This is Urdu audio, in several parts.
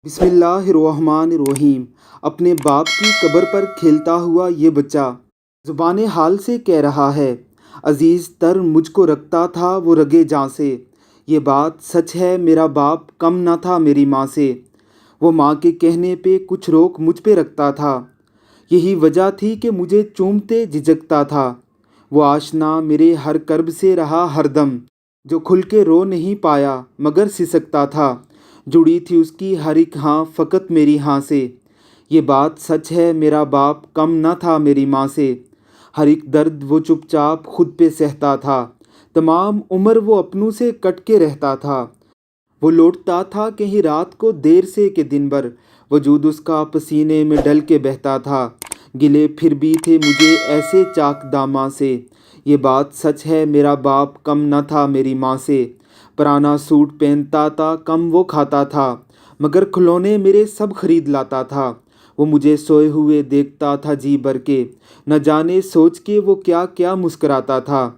بسم اللہ الرحمن الرحیم۔ اپنے باپ کی قبر پر کھیلتا ہوا یہ بچہ زبان حال سے کہہ رہا ہے، عزیز تر مجھ کو رکھتا تھا وہ رگے جاں سے۔ یہ بات سچ ہے، میرا باپ کم نہ تھا میری ماں سے۔ وہ ماں کے کہنے پہ کچھ روک مجھ پہ رکھتا تھا، یہی وجہ تھی کہ مجھے چومتے جھجکتا تھا۔ وہ آشنا میرے ہر کرب سے رہا ہر دم، جو کھل کے رو نہیں پایا مگر سسکتا تھا۔ جڑی تھی اس کی ہر ایک ہاں فقط میری ہاں سے۔ یہ بات سچ ہے، میرا باپ کم نہ تھا میری ماں سے۔ ہر ایک درد وہ چپ چاپ خود پہ سہتا تھا، تمام عمر وہ اپنوں سے کٹ کے رہتا تھا۔ وہ لوٹتا تھا کہیں رات کو دیر سے کہ دن بھر، وجود اس کا پسینے میں ڈل کے بہتا تھا۔ گلے پھر بھی تھے مجھے ایسے چاک داماں سے۔ یہ بات سچ ہے، میرا باپ کم نہ تھا میری ماں سے۔ پرانا سوٹ پہنتا تھا، کم وہ کھاتا تھا، مگر کھلونے میرے سب خرید لاتا تھا۔ وہ مجھے سوئے ہوئے دیکھتا تھا جی بھر کے، نہ جانے سوچ کے وہ کیا کیا مسکراتا تھا۔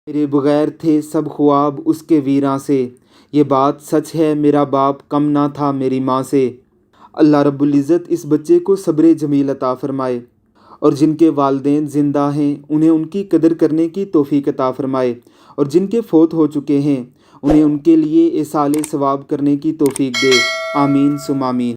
میرے بغیر تھے سب خواب اس کے ویراں سے۔ یہ بات سچ ہے، میرا باپ کم نہ تھا میری ماں سے۔ اللہ رب العزت اس بچے کو صبر جمیل عطا فرمائے، اور جن کے والدین زندہ ہیں انہیں ان کی قدر کرنے کی توفیق عطا فرمائے، اور جن کے فوت ہو چکے ہیں انہیں ان کے لیے ایصال ثواب کرنے کی توفیق دے۔ آمین ثم آمین۔